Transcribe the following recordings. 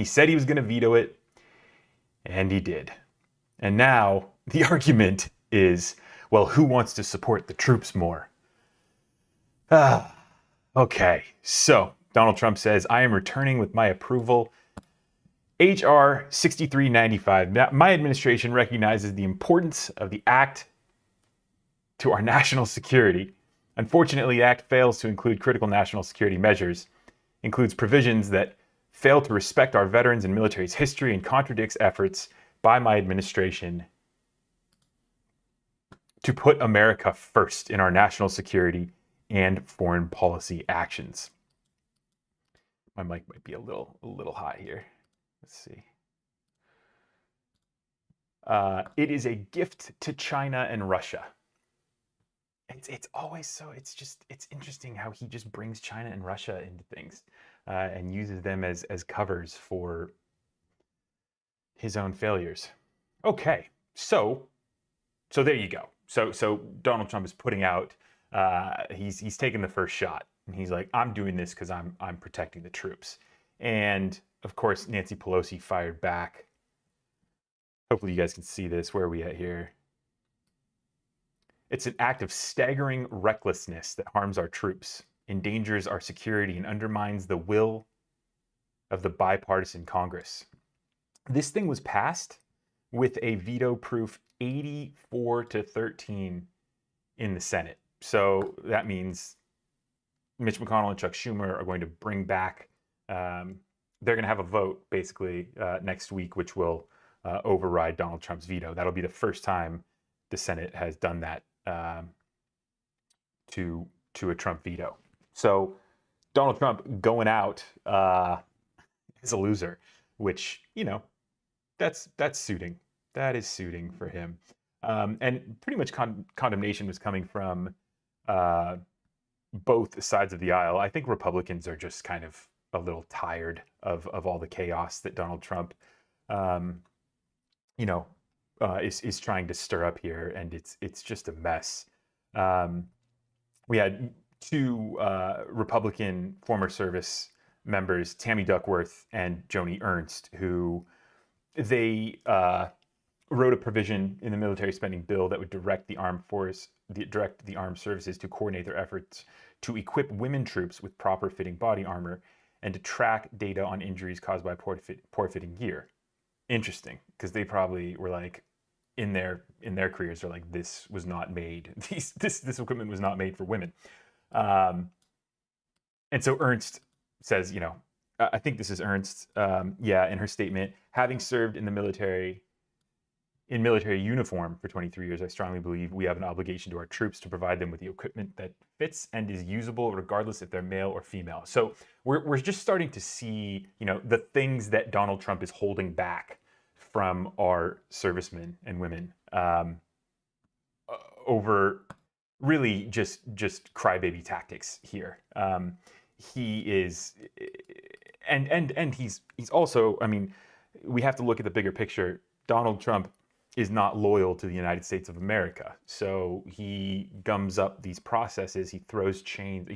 He said he was going to veto it, and he did. And now the argument is, well, who wants to support the troops more? Okay, so Donald Trump says, I am returning with my approval H.R. 6395. My administration recognizes the importance of the act to our national security. Unfortunately, the act fails to include critical national security measures, includes provisions that fail to respect our veterans and military's history, and contradicts efforts by my administration to put America first in our national security and foreign policy actions. My mic might be a little high here. Let's see. It is a gift to China and Russia. It's always so. It's interesting how he just brings China and Russia into things, and uses them as covers for his own failures. Okay, so there you go. So Donald Trump is putting out. He's taking the first shot, and he's like, I'm doing this because I'm protecting the troops. And of course, Nancy Pelosi fired back. Hopefully you guys can see this. Where are we at here? It's an act of staggering recklessness that harms our troops, endangers our security, and undermines the will of the bipartisan Congress. This thing was passed with a veto-proof 84-13 in the Senate. So that means Mitch McConnell and Chuck Schumer are going to bring back, they're going to have a vote basically next week, which will override Donald Trump's veto. That'll be the first time the Senate has done that to a Trump veto. So Donald Trump going out is a loser, which, you know, that's suiting. That is suiting for him. And pretty much condemnation was coming from both sides of the aisle. I think Republicans are just kind of a little tired of all the chaos that Donald Trump, is trying to stir up here, and it's just a mess. We had two Republican former service members, Tammy Duckworth and Joni Ernst, who they wrote a provision in the military spending bill that would direct the armed services to coordinate their efforts to equip women troops with proper fitting body armor and to track data on injuries caused by poor fitting gear. Interesting, because they probably were like, in their careers, they're like, this was not made. This equipment was not made for women. And so Ernst says, I think this is Ernst. In her statement, having served in the military uniform for 23 years, I strongly believe we have an obligation to our troops to provide them with the equipment that fits and is usable, regardless if they're male or female. So we're just starting to see, the things that Donald Trump is holding back from our servicemen and women over really just crybaby tactics here. He is, and he's also, I mean, we have to look at the bigger picture. Donald Trump is not loyal to the United States of America. So he gums up these processes. He throws gears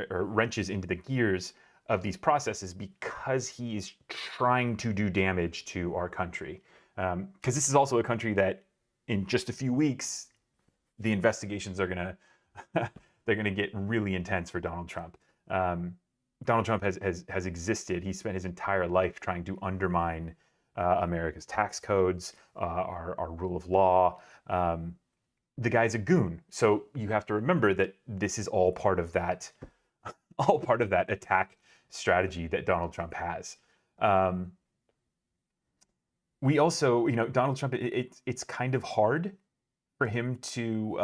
or wrenches into the gears of these processes because he is trying to do damage to our country. Because this is also a country that in just a few weeks, the investigations are they're gonna get really intense for Donald Trump. Donald Trump has existed. He spent his entire life trying to undermine America's tax codes, our rule of law. The guy's a goon. So you have to remember that this is all part of that attack strategy that Donald Trump has. We also, Donald Trump, it's kind of hard for him to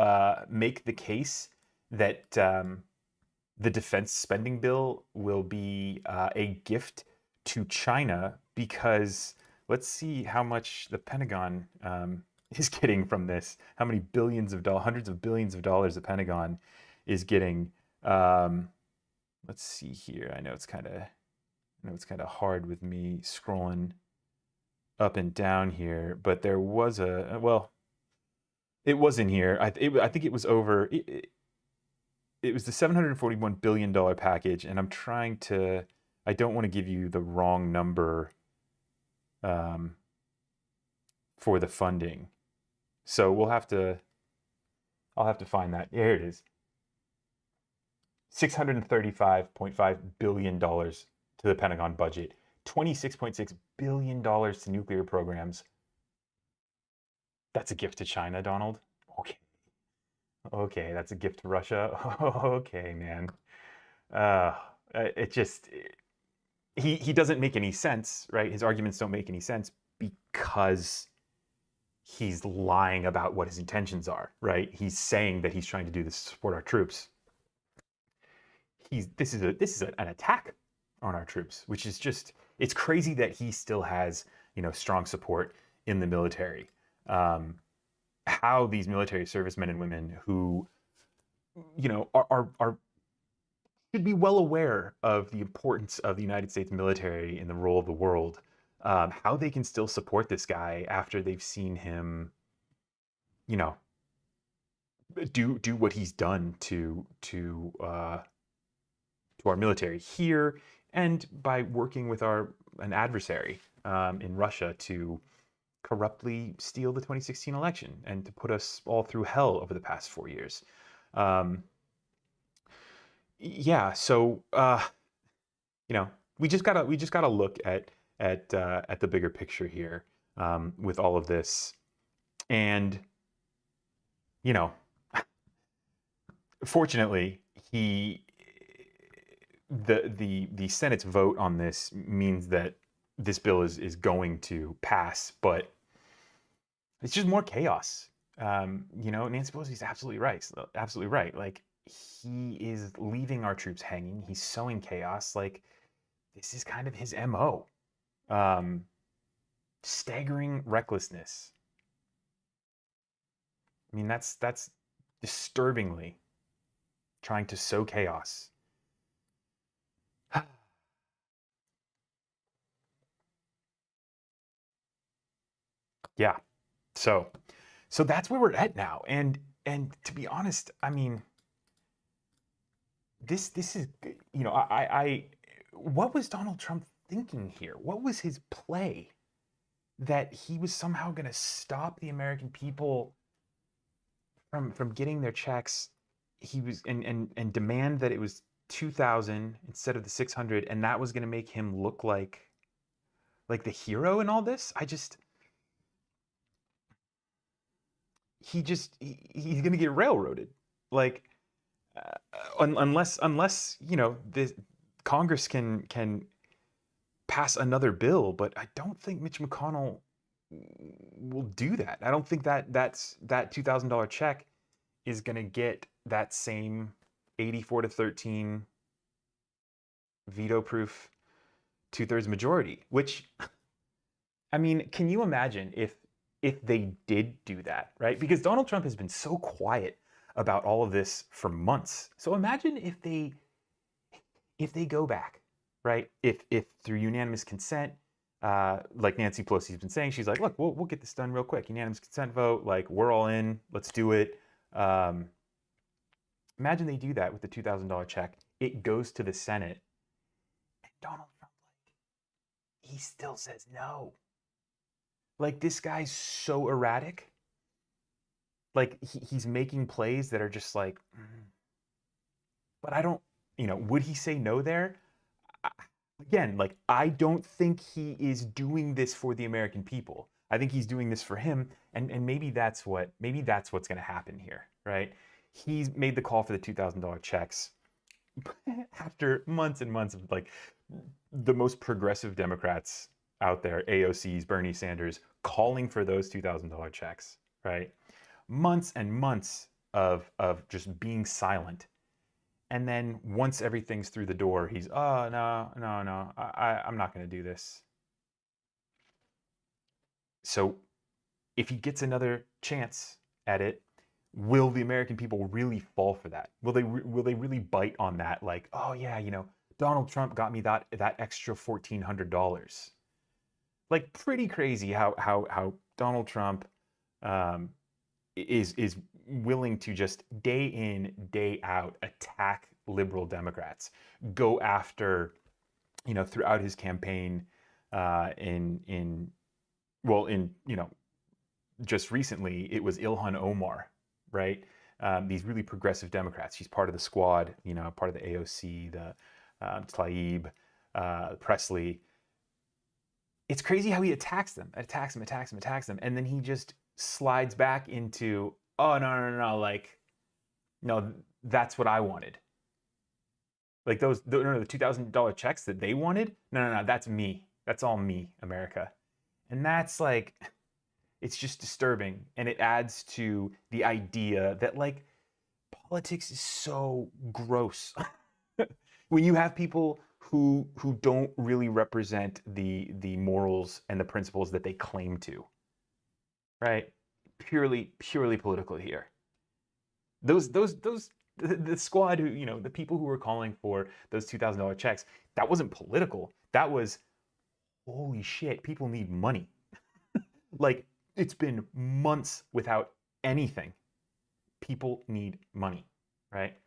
make the case that the defense spending bill will be a gift to China, because let's see how much the Pentagon is getting from this. How many hundreds of billions of dollars the Pentagon is getting. Let's see here. I know it's kind of hard with me scrolling up and down here, but there was it was in here. I think it was over. It was the $741 billion package, and I'm trying to I don't want to give you the wrong number um, for the funding. So I'll have to find that. Here it is. $635.5 billion to the Pentagon budget, $26.6 billion to nuclear programs. That's a gift to China, Donald. Okay. Okay, that's a gift to Russia. Okay, man. Uh, it just he doesn't make any sense, right? His arguments don't make any sense because he's lying about what his intentions are, right? He's saying that he's trying to do this to support our troops. This is an attack on our troops, which is just, it's crazy that he still has, strong support in the military. How these military servicemen and women who, are should be well aware of the importance of the United States military in the role of the world, how they can still support this guy after they've seen him, you know, do what he's done to our military here, and by working with an adversary in Russia to corruptly steal the 2016 election and to put us all through hell over the past 4 years. Yeah, so we just gotta look at the bigger picture here with all of this, and you know, fortunately, the Senate's vote on this means that this bill is going to pass, but it's just more chaos. Nancy Pelosi is absolutely right. Absolutely right. Like, he is leaving our troops hanging. He's sowing chaos. Like, this is kind of his MO. Staggering recklessness. I mean, that's disturbingly trying to sow chaos. Yeah. So that's where we're at now. And to be honest, I mean, this is, I what was Donald Trump thinking here? What was his play? That he was somehow going to stop the American people from getting their checks. He was and demand that it was 2,000 instead of the 600, and that was going to make him look like the hero in all this. He's going to get railroaded. Like, unless this Congress can pass another bill, but I don't think Mitch McConnell will do that. I don't think that $2,000 check is going to get that same 84-13 veto-proof 2/3 majority. Which, I mean, can you imagine if they did do that, right? Because Donald Trump has been so quiet about all of this for months. So imagine if they go back, right? If through unanimous consent, like Nancy Pelosi's been saying, she's like, look, we'll get this done real quick. Unanimous consent vote, like, we're all in, let's do it. Imagine they do that with the $2,000 check. It goes to the Senate, and Donald Trump, like, he still says no. Like, this guy's so erratic. Like, he's making plays that are just like, but I don't, would he say no there? Again, like, I don't think he is doing this for the American people. I think he's doing this for him, and maybe that's what's going to happen here, right? He's made the call for the $2,000 checks after months and months of, like, the most progressive Democrats out there, AOCs, Bernie Sanders, calling for those $2,000 checks, right? Months and months of just being silent. And then once everything's through the door, he's, oh, no, I'm not going to do this. So if he gets another chance at it, will the American people really fall for that? Will they really bite on that? Like, oh yeah, Donald Trump got me that extra $1,400. Like, pretty crazy how Donald Trump is willing to just day in, day out attack liberal Democrats, go after throughout his campaign, in just recently, it was Ilhan Omar, right? These really progressive Democrats. She's part of the squad, part of the AOC, the Tlaib, Presley. It's crazy how he attacks them, and then he just slides back into, oh, no, like, no, that's what I wanted. Like the $2,000 checks that they wanted, no, that's me. That's all me, America. And that's like, it's just disturbing, and it adds to the idea that like politics is so gross. When you have people who don't really represent the morals and the principles that they claim to, right? Purely political here. The squad who, the people who were calling for those $2,000 checks, that wasn't political. That was, holy shit, people need money. Like, it's been months without anything. People need money, right?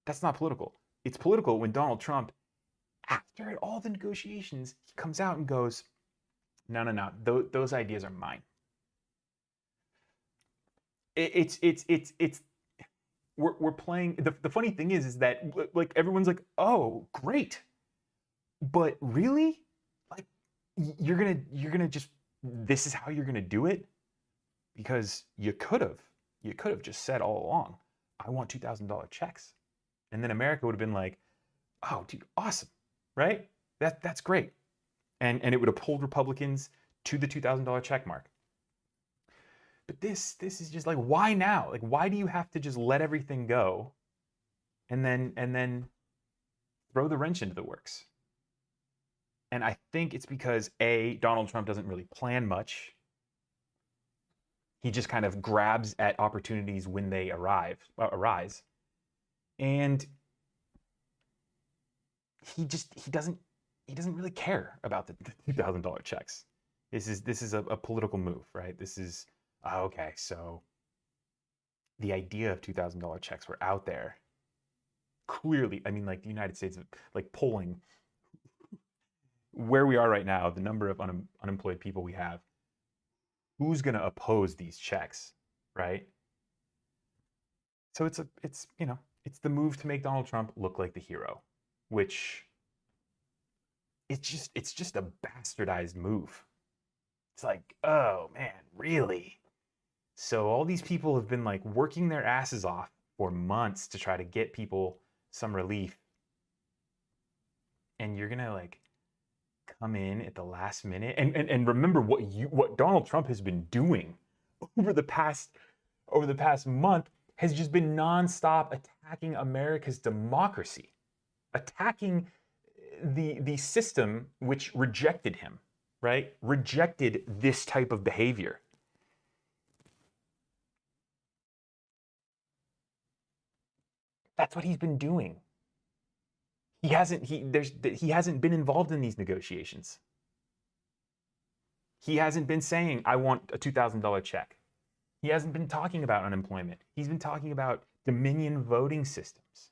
That's not political. It's political when Donald Trump, after all the negotiations, he comes out and goes, no, those ideas are mine. We're playing. The funny thing is that like everyone's like, oh, great, but really, like, you're gonna just, this is how you're gonna do it, because you could have just said all along, I want $2,000 checks, and then America would have been like, oh, dude, awesome, right? That's great, and it would have pulled Republicans to the $2,000 check mark. But this is just like, why now? Like, why do you have to just let everything go and then throw the wrench into the works? And I think it's because Donald Trump doesn't really plan much. He just kind of grabs at opportunities when they arise. And he doesn't really care about the $2,000 checks. This is a political move, right? This is, okay, so the idea of $2,000 checks were out there. Clearly, I mean, like the United States, like polling where we are right now, the number of unemployed people we have, who's going to oppose these checks, right? So it's the move to make Donald Trump look like the hero, which it's just a bastardized move. It's like, oh man, really? So all these people have been like working their asses off for months to try to get people some relief, and you're gonna like come in at the last minute and remember what Donald Trump has been doing over the past month has just been nonstop attacking America's democracy, attacking the system which rejected him, right? Rejected this type of behavior. That's what he's been doing. He hasn't been involved in these negotiations. He hasn't been saying, I want a $2,000 check. He hasn't been talking about unemployment. He's been talking about Dominion voting systems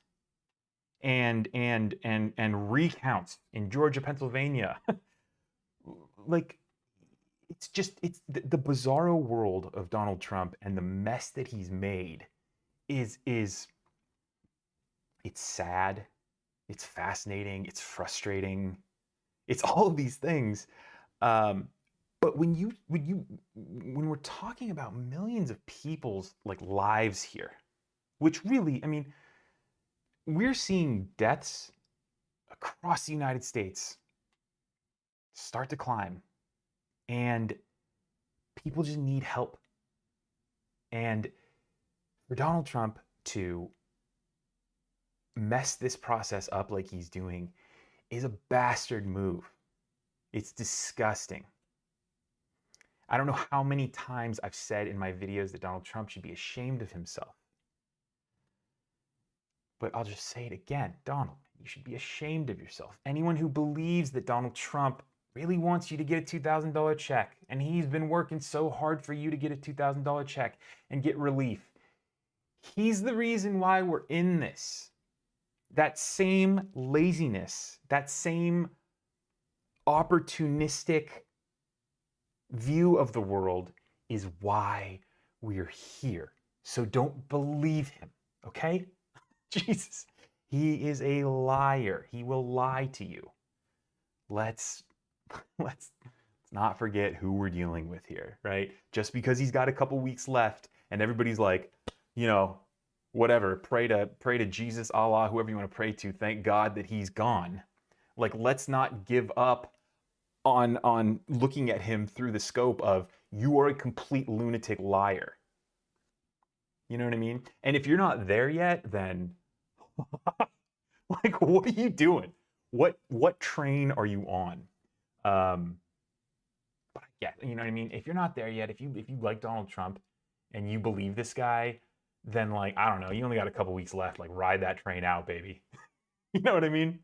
and recounts in Georgia, Pennsylvania. Like, it's the bizarro world of Donald Trump and the mess that he's made is it's sad, it's fascinating, it's frustrating, it's all of these things. But when we're talking about millions of people's like lives here, which really, I mean, we're seeing deaths across the United States start to climb, and people just need help. And for Donald Trump to mess this process up like he's doing is a bastard move. It's disgusting. I don't know how many times I've said in my videos that Donald Trump should be ashamed of himself. But I'll just say it again. Donald, you should be ashamed of yourself. Anyone who believes that Donald Trump really wants you to get a $2,000 check, and he's been working so hard for you to get a $2,000 check and get relief, he's the reason why we're in this. that same laziness, that same opportunistic view of the world is why we're here. So don't believe him, okay? Jesus. He is a liar. He will lie to you. Let's not forget who we're dealing with here, right? Just because he's got a couple weeks left and everybody's like, you know, whatever, pray to Jesus, Allah, whoever you want to pray to, thank God that he's gone. Like, let's not give up on looking at him through the scope of, you are a complete lunatic liar. You know what I mean? And if you're not there yet, then like, what are you doing? What train are you on? But yeah, you know what I mean? If you're not there yet, if you like Donald Trump and you believe this guy, then like, I don't know, you only got a couple weeks left. Like, ride that train out, baby. You know what I mean?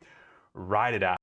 Ride it out.